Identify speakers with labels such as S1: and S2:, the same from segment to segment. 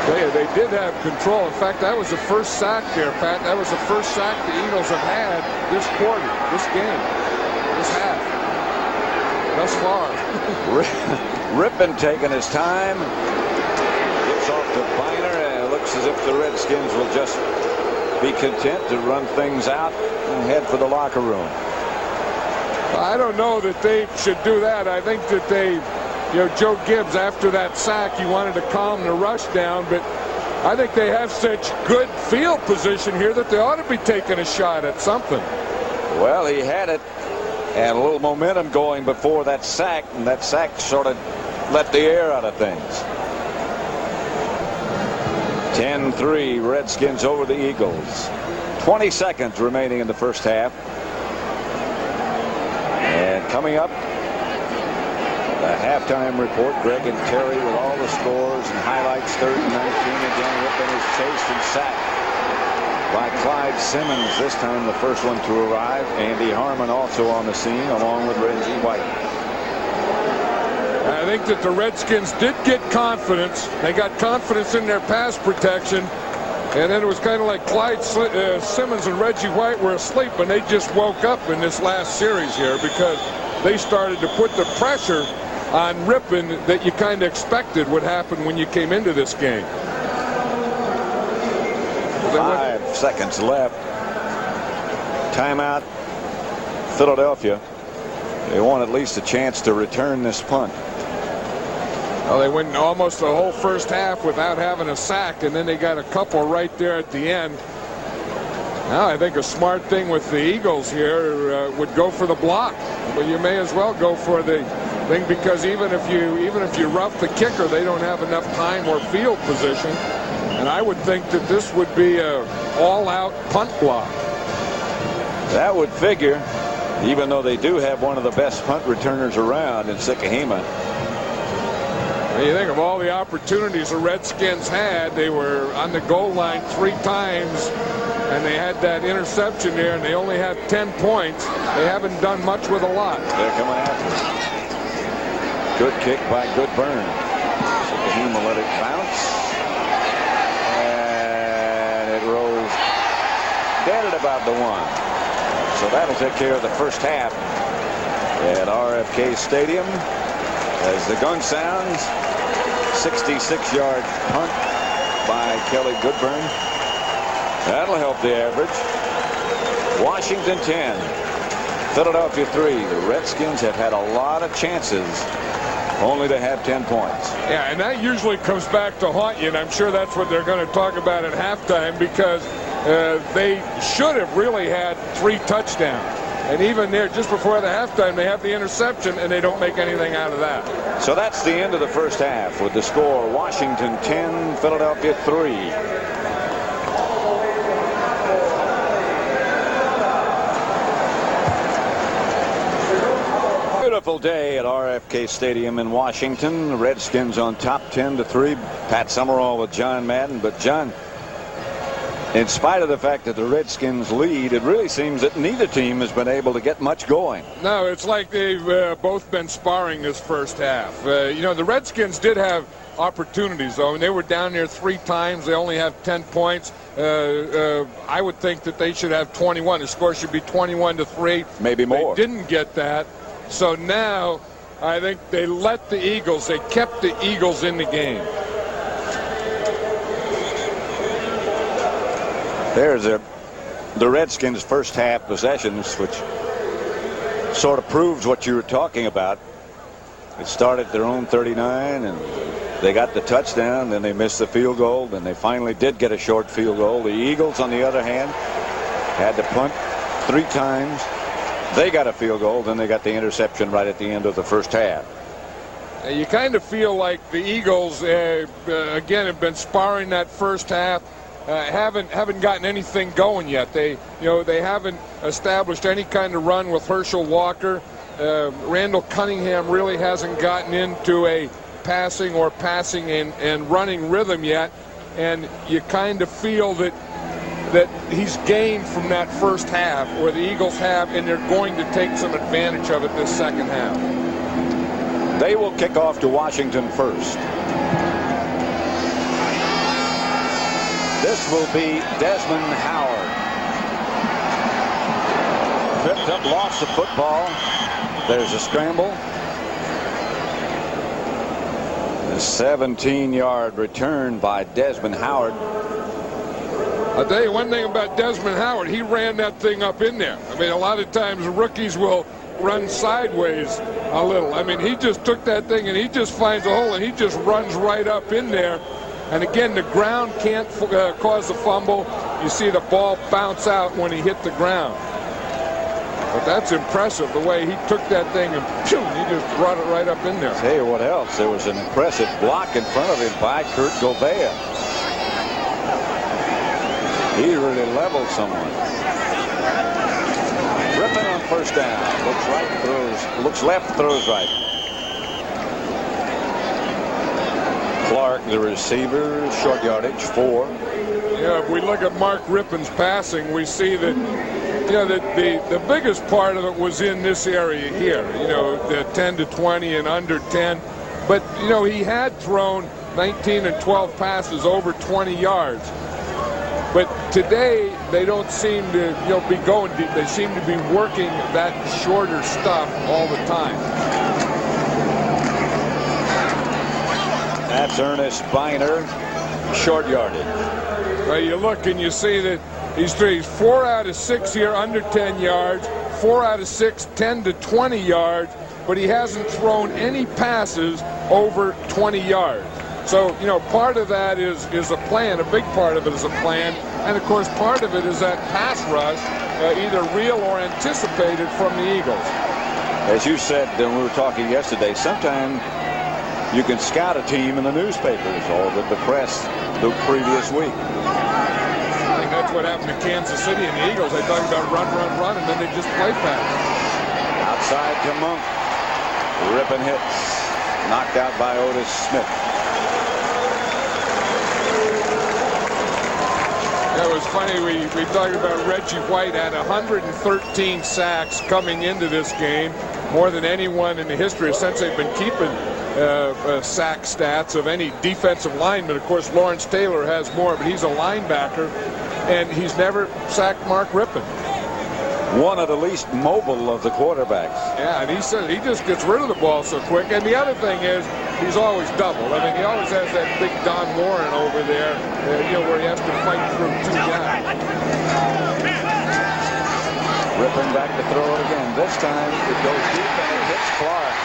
S1: They did have control. In fact, that was the first sack there, Pat. That was the first sack the Eagles have had this quarter, this game, this half, thus far.
S2: Rippon taking his time. Gets off to Biner, and it looks as if the Redskins will just be content to run things out and head for the locker room.
S1: I don't know that they should do that. I think that Joe Gibbs, after that sack, he wanted to calm the rush down, but I think they have such good field position here that they ought to be taking a shot at something.
S2: Well, he had it and a little momentum going before that sack, and that sack sort of let the air out of things. 10-3, Redskins over the Eagles. 20 seconds remaining in the first half. And coming up, the halftime report. Greg and Terry with all the scores and highlights. 3rd and 19. Again, Rippon is chased and sacked by Clyde Simmons. This time the first one to arrive. Andy Harmon also on the scene along with Reggie White.
S1: I think that the Redskins did get confidence. They got confidence in their pass protection. And then it was kind of like Clyde Simmons and Reggie White were asleep, and they just woke up in this last series here because they started to put the pressure on Rippon that you kind of expected would happen when you came into this game.
S2: 5 seconds left. Timeout, Philadelphia. They want at least a chance to return this punt.
S1: Well, they went almost the whole first half without having a sack, and then they got a couple right there at the end. Now, I think a smart thing with the Eagles here would go for the block, but you may as well go for the thing because even if you rough the kicker, they don't have enough time or field position. And I would think that this would be a all-out punt block.
S2: That would figure, even though they do have one of the best punt returners around in Sikahema.
S1: You think of all the opportunities the Redskins had. They were on the goal line 3 times, and they had that interception there, and they only had 10 points. They haven't done much with a lot.
S2: They're coming after it. Good kick by Goodburn. Sikahema let it bounce, and it rolls dead at about the 1. So that'll take care of the first half at RFK Stadium. As the gun sounds, 66-yard punt by Kelly Goodburn. That'll help the average. Washington 10, Philadelphia 3. The Redskins have had a lot of chances only to have 10 points.
S1: Yeah, and that usually comes back to haunt you, and I'm sure that's what they're going to talk about at halftime because they should have really had 3 touchdowns. And even there, just before the halftime, they have the interception, and they don't make anything out of that.
S2: So that's the end of the first half with the score, Washington 10, Philadelphia 3. Beautiful day at RFK Stadium in Washington. The Redskins on top 10-3. Pat Summerall with John Madden. But, John, in spite of the fact that the Redskins lead, it really seems that neither team has been able to get much going.
S1: No, it's like they've both been sparring this first half. The Redskins did have opportunities, though, and they were down there 3 times. They only have 10 points. I would think that they should have 21. The score should be 21-3.
S2: Maybe more.
S1: They didn't get that. So now I think they let the Eagles, they kept the Eagles in the game.
S2: There's the Redskins' first half possessions, which sort of proves what you were talking about. It started at their own 39, and they got the touchdown, then they missed the field goal, then they finally did get a short field goal. The Eagles, on the other hand, had to punt 3 times. They got a field goal, then they got the interception right at the end of the first half.
S1: You kind of feel like the Eagles, again, have been sparring that first half. Haven't gotten anything going yet. They haven't established any kind of run with Herschel Walker. Randall Cunningham really hasn't gotten into a passing and running rhythm yet, and you kind of feel that he's gained from that first half, where the Eagles have, and they're going to take some advantage of it this second half.
S2: They will kick off to Washington first. This will be Desmond Howard. Tripped up, lost the football. There's a scramble. A 17-yard return by Desmond Howard.
S1: I'll tell you one thing about Desmond Howard. He ran that thing up in there. I mean, a lot of times rookies will run sideways a little. I mean, he just took that thing and he just finds a hole and he just runs right up in there. And again, the ground can't cause a fumble. You see the ball bounce out when he hit the ground. But that's impressive, the way he took that thing and phew, he just brought it right up in there.
S2: Tell you what else, there was an impressive block in front of him by Kurt Gouveia. He really leveled someone. Rippon on first down. Looks right, throws. Looks left, throws right. Clark, the receiver, short yardage, 4.
S1: Yeah, if we look at Mark Rippon's passing, we see that, you know, that the biggest part of it was in this area here, you know, the 10 to 20 and under 10. But, you know, he had thrown 19 and 12 passes over 20 yards. But today, they don't seem to, you know, be going deep. They seem to be working that shorter stuff all the time.
S2: That's Ernest Biner, short yardage.
S1: Well, you look and you see that he's 4 out of 6 here under 10 yards, 4 out of 6, 10 to 20 yards, but he hasn't thrown any passes over 20 yards. So, you know, part of that is a plan. A big part of it is a plan. And, of course, part of it is that pass rush, either real or anticipated from the Eagles.
S2: As you said when we were talking yesterday, sometimes you can scout a team in the newspapers or with the press the previous week.
S1: I think that's what happened to Kansas City and the Eagles. They talk about run, run, run, and then they just play pass.
S2: Outside to Monk. Rippon hits. Knocked out by Otis Smith.
S1: It was funny, we talked about Reggie White had 113 sacks coming into this game, more than anyone in the history since they've been keeping sack stats of any defensive lineman. Of course, Lawrence Taylor has more, but he's a linebacker, and he's never sacked Mark Rippon.
S2: One of the least mobile of the quarterbacks.
S1: Yeah, and he said he just gets rid of the ball so quick. And the other thing is, he's always doubled. I mean, he always has that big Don Warren over there, you know, where he has to fight through 2 guys.
S2: Rippon back to throw it again. This time it goes deep and it hits Clark.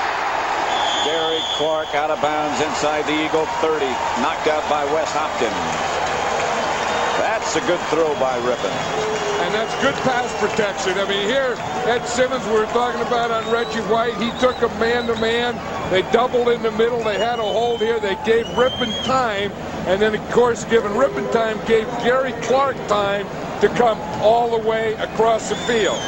S2: Gary Clark out of bounds inside the Eagle 30. Knocked out by Wes Hopkins. That's a good throw by Rippon.
S1: And that's good pass protection. I mean, here, Ed Simmons, we were talking about on Reggie White. He took him man-to-man. They doubled in the middle. They had a hold here. They gave Rippon time. And then, of course, giving Rippon time gave Gary Clark time to come all the way across the field.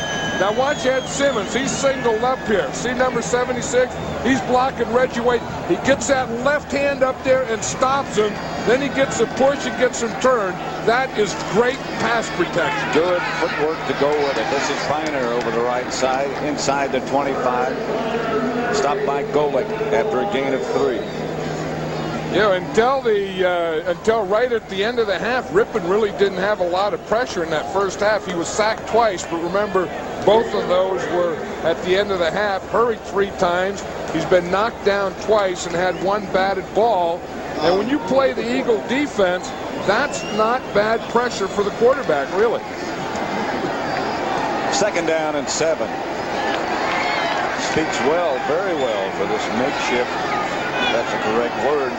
S1: Now watch Ed Simmons. He's singled up here. See number 76? He's blocking Reggie White. He gets that left hand up there and stops him. Then he gets a push and gets him turned. That is great pass protection.
S2: Good footwork to go with it. This is Finer over the right side, inside the 25. Stopped by Golick after a gain of 3.
S1: You know, until right at the end of the half, Rippon really didn't have a lot of pressure in that first half. He was sacked twice, but remember, both of those were at the end of the half. Hurried 3 times. He's been knocked down twice and had 1 batted ball. And when you play the Eagle defense, that's not bad pressure for the quarterback, really.
S2: 2nd down and 7. Speaks well, very well for this makeshift, that's a correct word,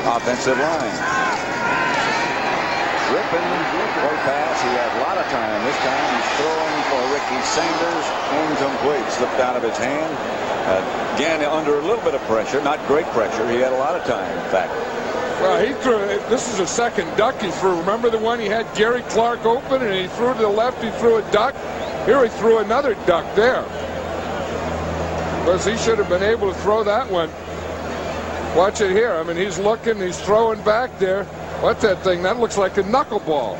S2: offensive line. Rippon, play pass. He had a lot of time. This time he's throwing for Ricky Sanders. Incomplete. Slipped out of his hand. Again, under a little bit of pressure. Not great pressure. He had a lot of time, in fact.
S1: Well, he threw. This is a second duck he threw. Remember the one he had Gary Clark open and he threw to the left. He threw a duck. Here he threw another duck there. Because he should have been able to throw that one. Watch it here. I mean, he's looking. He's throwing back there. What's that thing? That looks like a knuckleball.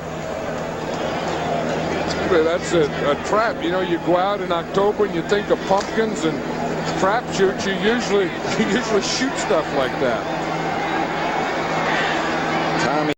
S1: That's a trap. You know, you go out in October and you think of pumpkins and crapshoots. You usually shoot stuff like that.